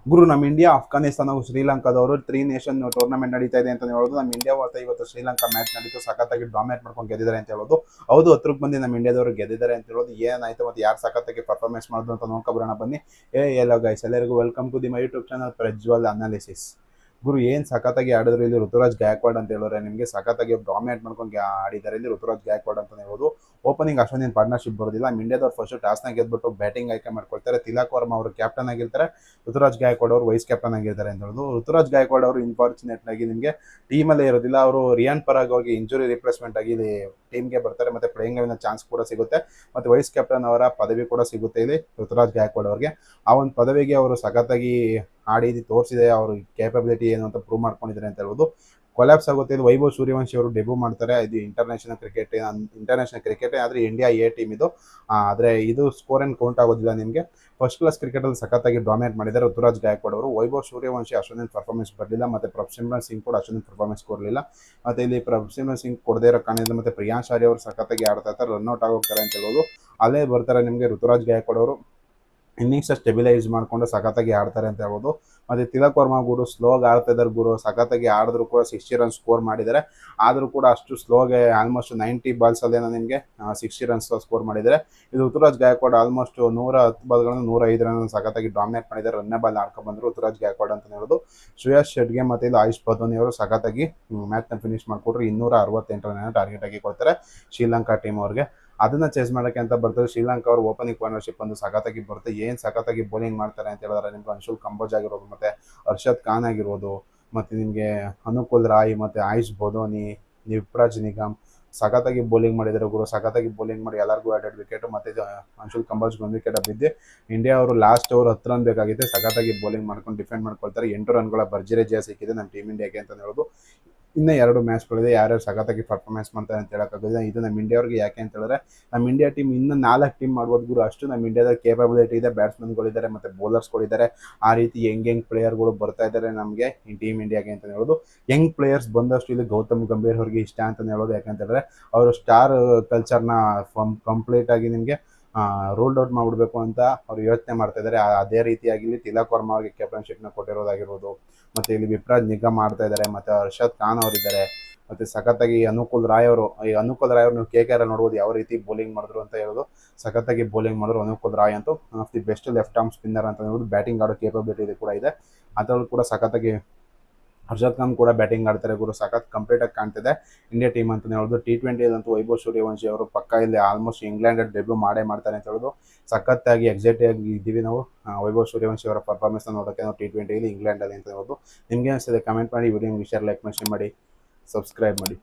ಗುರು ನಮ್ಮ India Afghanistan ಶ್ರೀಲಂಕಾದವರು 3 nation tournament ನಡೀತಾ ಇದೆ ಅಂತ ಹೇಳೋದು. ನಮ್ಮ ಇಂಡಿಯಾ ಇವತ್ತು ಶ್ರೀಲಂಕಾ ಮ್ಯಾಚ್ ನಡೀತು, ಸಖತ್ತಾಗಿ ಡಾಮಿನೇಟ್ ಮಾಡ್ಕೊಂಡು ಗೆದ್ದಿದ್ದಾರೆ ಅಂತ ಹೇಳೋದು. ಹೌದು, 10ಕ್ಕೆ ಬಂದು ನಮ್ಮ ಇಂಡಿಯಾದವರು ಗೆದ್ದಿದ್ದಾರೆ ಅಂತ ಹೇಳೋದು. ಏನಾಯ್ತು ಮತ್ತೆ ಯಾರು ಸಖತ್ತಾಗಿ ಪರ್ಫಾರ್ಮೆನ್ಸ್ ಮಾಡಿದ್ರು ಅಂತ ನೋಡ್ಕೊಬರೋಣ ಬನ್ನಿ. ಎಲ್ಲೋ ಗೈಸ್, ಎಲ್ಲರಿಗೂ welcome to the my YouTube channel Prajwal analysis. ಗುರು ಏನು ಸಖತ್ತಾಗಿ ಆಡಿದ್ರು ಇಲ್ಲಿ ಋತುರಾಜ್ ಗಾಯಕ್ವಾಡ್ ಅಂತ ಹೇಳಿದ್ರೆ, ನಿಮಗೆ ಸಖತ್ತಾಗಿ ಡಾಮಿನೇಟ್ ಮಾಡ್ಕೊಂಡು ಆಡಿದ್ದಾರೆ ಇಲ್ಲಿ ಋತುರಾಜ್ ಗಾಯಕ್ವಾಡ್ ಅಂತ ಹೇಳ್ಬೋದು. ಓಪನಿಂಗ್ ಅಷ್ಟೊಂದೇನು ಪಾರ್ಟ್ನರ್ಶಿಪ್ ಬರೋದಿಲ್ಲ. ನಮ್ಮ ಇಂಡಿಯಾದವ್ರು ಫಸ್ಟ್ ಟಾಸ್ನ ಗೆದ್ಬಿಟ್ಟು ಬ್ಯಾಟಿಂಗ್ ಆಯ್ಕೆ ಮಾಡ್ಕೊಳ್ತಾರೆ. ತಿಲಕ್ ವರ್ಮಾ ಅವರು ಕ್ಯಾಪ್ಟನ್ ಆಗಿರ್ತಾರೆ, ಋತುರಾಜ್ ಗಾಯಕ್ವಾಡ್ ಅವರು ವೈಸ್ ಕ್ಯಾಪ್ಟನ್ ಆಗಿರ್ತಾರೆ ಅಂತ ಹೇಳೋದು. ಋತುರಾಜ್ ಗಾಯಕ್ವಾಡ್ ಅವರು ಅನ್ಫಾರ್ಚುನೇಟ್ ಆಗಿ ನಿಮಗೆ ಟೀಮಲ್ಲೇ ಇರೋದಿಲ್ಲ. ಅವರು ರಿಯಾನ್ ಪರಾಗ್ ಹೋಗಿ ಇಂಜುರಿ ರಿಪ್ಲೇಸ್ಮೆಂಟ್ ಆಗಿ ಇಲ್ಲಿ ಟೀಮ್ಗೆ ಬರ್ತಾರೆ, ಮತ್ತೆ ಪ್ಲೇಯಿಂಗ್ ಚಾನ್ಸ್ ಕೂಡ ಸಿಗುತ್ತೆ, ಮತ್ತೆ ವೈಸ್ ಕ್ಯಾಪ್ಟನ್ ಅವರ ಪದವಿ ಕೂಡ ಸಿಗುತ್ತೆ ಇಲ್ಲಿ ಋತುರಾಜ್ ಗಾಯಕ್ವಾಡ್ ಅವರಿಗೆ. ಆ ಒಂದು ಪದವಿಗೆ ಅವರು ಸಖತ್ತಾಗಿ ಆಡಿ ತೋರಿಸಿದೆ, ಅವ್ರ ಕೇಪಬಿಲಿಟಿ ಏನು ಅಂತ ಪ್ರೂವ್ ಮಾಡ್ಕೊಂಡಿದ್ದಾರೆ ಅಂತ ಹೇಳ್ಬೋದು. ಕೊಲ್ಯಾಪ್ಸ್ ಆಗುತ್ತೆ ಇದು. ವೈಭವ್ ಸೂರ್ಯವಂಶಿ ಅವರು ಡೆಬ್ಯೂ ಮಾಡ್ತಾರೆ. ಇದು ಇಂಟರ್ನ್ಯಾಷನಲ್ ಕ್ರಿಕೆಟ್ ಆದರೆ ಇಂಡಿಯಾ ಎ ಟೀಮ್ ಇದು. ಆದರೆ ಇದು ಸ್ಕೋರ್ ಏನು ಕೌಂಟ್ ಆಗೋದಿಲ್ಲ ನಿಮಗೆ. ಫಸ್ಟ್ ಕ್ಲಾಸ್ ಕ್ರಿಕೆಟಲ್ಲಿ ಸಖತ್ತಾಗಿ ಡಾಮಿನೇಟ್ ಮಾಡಿದ್ದಾರೆ ಋತುರಾಜ್ ಗಾಯಕ್ವಾಡ್ ಅವರು. ವೈಭವ್ ಸೂರ್ಯವಂಶಿ ಅಷ್ಟೊಂದೇನು ಪರ್ಫಾರ್ಮೆನ್ಸ್ ಬರಲಿಲ್ಲ, ಮತ್ತು ಪ್ರಭ್ಸಿಮ್ರನ್ ಸಿಂಗ್ ಕೂಡ ಅಷ್ಟೊಂದೇನು ಪರ್ಫಾರ್ಮೆನ್ಸ್ ಕೊಡಲಿಲ್ಲ. ಮತ್ತು ಇಲ್ಲಿ ಪ್ರಭ್ಸಿಮ್ರನ್ ಸಿಂಗ್ ಕೊಡದೇ ಇರೋ ಕಾರಣದಿಂದ ಮತ್ತು ಪ್ರಿಯಾಂಶ್ ಆರ್ಯ ಅವರು ಸಖತ್ತಾಗಿ ಆಡ್ತಾ ಇರ್ತಾರೆ, ರನ್ಔಟ್ ಆಗೋಗ್ತಾರೆ ಅಂತ ಹೇಳ್ಬೋದು. ಅಲ್ಲೇ ಬರ್ತಾರೆ ನಿಮಗೆ ಋತುರಾಜ್ ಗಾಯಕ್ವಾಡ್ ಅವರು. ಇನ್ನಿಂಗ್ಸ್ ಸ್ಟೆಬಿಲೈಸ್ ಮಾಡ್ಕೊಂಡು ಸಖತ್ತಾಗಿ ಆಡ್ತಾರೆ ಅಂತ ಹೇಳ್ಬೋದು. ಮತ್ತು ತಿಲಕ್ ವರ್ಮಾ ಗುರು ಸ್ಲೋಗಿ ಆಡ್ತಾ ಇದ್ದಾರೆ ಗುರು, ಸಖತ್ತಾಗಿ ಆಡಿದ್ರು ಕೂಡ 60 ರನ್ಸ್ ಸ್ಕೋರ್ ಮಾಡಿದ್ದಾರೆ. ಆದರೂ ಕೂಡ ಅಷ್ಟು ಸ್ಲೋಗೆ ಆಲ್ಮೋಸ್ಟ್ 90 ಬಾಲ್ಸಲ್ಲೇನೋ ನಿಮಗೆ 60 ರನ್ಸ್ ಸ್ಕೋರ್ ಮಾಡಿದ್ದಾರೆ. ಇದು ಋತುರಾಜ್ ಗಾಯಕ್ವಾಡ್ ಆಲ್ಮೋಸ್ಟ್ 110 ಬಾಲ್ಗಳನ್ನು 105 ರನ್ ಸಖತ್ತಾಗಿ ಡಾಮಿನೇಟ್ ಮಾಡಿದ್ದಾರೆ. ರನ್ನೇ ಬಾಲ್ ಆಡ್ಕೊಂಡು ಬಂದರು ಋತುರಾಜ್ ಗಾಯಕ್ವಾಡ್ ಅಂತ ಹೇಳೋದು. ಶ್ರೇಯಸ್ ಶೆಟ್ಗೆ ಮತ್ತು ಇಲ್ಲಿ ಆಯುಷ್ ಬದೋನಿ ಅವರು ಸಖತ್ತಾಗಿ ಮ್ಯಾಚ್ನ ಫಿನಿಶ್ ಮಾಡಿಕೊಟ್ರು. 268 ರನ್ ಟಾರ್ಗೆಟ್ ಆಗಿ ಕೊಡ್ತಾರೆ ಶ್ರೀಲಂಕಾ ಟೀಮ್ ಅವ್ರಿಗೆ. ಅದನ್ನ ಚೇಸ್ ಮಾಡೋಕ್ಕೆ ಅಂತ ಬರ್ತಾರೆ ಶ್ರೀಲಂಕಾ ಅವರು. ಓಪನಿಂಗ್ ಪಾರ್ಟ್ನರ್ಶಿಪ್ ಒಂದು ಸಖತ್ತಾಗಿ ಬರುತ್ತೆ. ಏನು ಸಖತ್ತಾಗಿ ಬೌಲಿಂಗ್ ಮಾಡ್ತಾರೆ ಅಂತ ಹೇಳಿದ್ರೆ ನಿಮ್ಗೆ ಅನ್ಶುಲ್ ಕಂಬೋಜ್ ಆಗಿರ್ಬೋದು, ಮತ್ತು ಅರ್ಷದ್ ಖಾನ್ ಆಗಿರ್ಬೋದು, ಮತ್ತು ನಿಮಗೆ ಅನುಕೂಲ್ ರಾಯ್, ಮತ್ತು ಆಯುಷ್ ಬದೋನಿ, ಯುವರಾಜ್ ನಿಗಮ್ ಸಖತ್ತಾಗಿ ಬೌಲಿಂಗ್ ಮಾಡಿದ್ದಾರೆ ಗುರು. ಸಖತ್ತಾಗಿ ಬೌಲಿಂಗ್ ಮಾಡಿ ಎಲ್ಲರಿಗೂ 2 ವಿಕೆಟ್, ಮತ್ತು ಅನ್ಶುಲ್ ಕಂಬೋಜ್ಗೆ 1 ವಿಕೆಟ್ ಬಿದ್ದು ಇಂಡಿಯಾ ಅವರು ಲಾಸ್ಟ್ ಓವರ್ 10 ರನ್ ಬೇಕಾಗಿತ್ತು. ಸಖತ್ತಾಗಿ ಬೌಲಿಂಗ್ ಮಾಡ್ಕೊಂಡು ಡಿಫೆಂಡ್ ಮಾಡ್ಕೊಳ್ತಾರೆ. 8 ರನ್ಗಳ ಭರ್ಜರಿ ಜಯ ಸಿಕ್ಕಿದೆ ನಮ್ಮ ಟೀಮ್ ಇಂಡಿಯಾಗೆ ಅಂತ ಹೇಳೋದು. ಇನ್ನೂ 2 ಮ್ಯಾಚ್ಗಳಿದೆ, ಯಾರ್ಯಾರು ಸಖತ್ತಾಗಿ ಪರ್ಫಾರ್ಮೆನ್ಸ್ ಮಾಡ್ತಾರೆ ಅಂತ ಹೇಳೋಕ್ಕಾಗೋದಿಲ್ಲ. ಇದು ನಮ್ಮ ಇಂಡಿಯಾವ್ರಿಗೆ ಯಾಕೆ ಅಂತ ಹೇಳಿದ್ರೆ, ನಮ್ಮ ಇಂಡಿಯಾ ಟೀಮ್ ಇನ್ನೂ 4 ಟೀಮ್ ಮಾಡ್ಬೋದು ಗುರು. ಅಷ್ಟು ನಮ್ಮ ಇಂಡಿಯಾದ ಕೇಪಬಿಲಿಟಿ ಇದೆ. ಬ್ಯಾಟ್ಸ್ಮನ್ಗಳಿದ್ದಾರೆ ಮತ್ತು ಬೌಲರ್ಸ್ಗಳಿದ್ದಾರೆ. ಆ ರೀತಿ ಯಂಗ್ ಪ್ಲೇಯರ್ಗಳು ಬರ್ತಾ ಇದ್ದಾರೆ ನಮಗೆ ಈ ಟೀಮ್ ಇಂಡಿಯಾಗೆ ಅಂತ ಹೇಳೋದು. ಯಂಗ್ ಪ್ಲೇಯರ್ಸ್ ಬಂದಷ್ಟು ಇಲ್ಲಿ ಗೌತಮ್ ಗಂಭೀರ್ ಅವ್ರಿಗೆ ಇಷ್ಟ ಅಂತ ಹೇಳೋದು. ಯಾಕಂತ ಹೇಳಿದ್ರೆ ಅವರು ಸ್ಟಾರ್ ಕಲ್ಚರ್ನ ಕಂಪ್ಲೀಟಾಗಿ ನಿಮಗೆ ರೂಲ್ಡ್ ಔಟ್ ಮಾಡಿಬಿಡ್ಬೇಕು ಅಂತ ಅವ್ರು ಯೋಚನೆ ಮಾಡ್ತಾ ಇದ್ದಾರೆ. ಅದೇ ರೀತಿಯಾಗಿ ಇಲ್ಲಿ ತಿಲಕ್ ವರ್ಮಾ ಅವರಿಗೆ ಕ್ಯಾಪ್ಟನ್ಶಿಪ್ನ ಕೊಟ್ಟಿರೋದಾಗಿರ್ಬೋದು, ಮತ್ತು ಇಲ್ಲಿ ಯುವರಾಜ್ ನಿಗಮ್ ಆಡ್ತಾ ಇದ್ದಾರೆ, ಮತ್ತು ಅರ್ಷದ್ ಖಾನ್ ಅವರಿದ್ದಾರೆ, ಮತ್ತು ಸಖತ್ತಾಗಿ ಅನುಕೂಲ್ ರಾಯ್ ಅವರು. ಈ ಅನುಕೂಲ್ ರಾಯ್ ಅವರು ನೀವು KKR ನೋಡ್ಬೋದು ಯಾವ ರೀತಿ ಬೌಲಿಂಗ್ ಮಾಡಿದ್ರು ಅಂತ ಹೇಳೋದು. ಸಖತ್ತಾಗಿ ಬೌಲಿಂಗ್ ಮಾಡಿದ್ರು ಅನುಕೂಲ್ ರಾಯ್ ಅಂತೂ. One of the best left arm spinner ಅಂತ ಹೇಳ್ಬೋದು. ಬ್ಯಾಟಿಂಗ್ ಆಡೋ ಕೇಪಬಿಲಿಟಿ ಕೂಡ ಇದೆ. ಅದರಲ್ಲೂ ಕೂಡ ಸಖತ್ತಾಗಿ ಅರ್ಷದ್ ಖಾನ್ ಕೂಡ ಬ್ಯಾಟಿಂಗ್ ಆಡ್ತಾರೆ ಗುರು. ಸಖತ್ ಕಂಪ್ಲೀಟಾಗಿ ಕಾಣ್ತಿದೆ ಇಂಡಿಯಾ ಟೀಮ್ ಅಂತ ಹೇಳ್ಬೋದು. T20 ಅಂತೂ ವೈಭವ್ ಸೂರ್ಯವಂಶಿ ಅವರು ಪಕ್ಕ ಇಲ್ಲಿ ಆಲ್ಮೋಸ್ಟ್ ಇಂಗ್ಲೆಂಡ್ ಡೆಬ್ಯೂ ಮಾಡ್ತಾರೆ ಅಂತ ಹೇಳೋದು. ಸಖತ್ತಾಗಿ ಎಕ್ಸೈಟಾಗಿ ಇದ್ದೀವಿ ನಾವು ವೈಭವ್ ಸೂರ್ಯವಂಶಿ ಅವರ ಪರ್ಫಾರ್ಮೆನ್ಸ್ನ ನೋಡೋಕ್ಕೆ ನಾವು T20 ಇಂಗ್ಲೆಂಡಲ್ಲಿ ಅಂತ ಹೇಳ್ಬೋದು. ನಿಮಗೆ ಅನಿಸ್ತದೆ ಕಮೆಂಟ್ ಮಾಡಿ, ವಿಡಿಯೋ ಶೇರ್, ಲೈಕ್ ಮಾಡಿ, ಸಬ್ಸ್ಕ್ರೈಬ್ ಮಾಡಿ.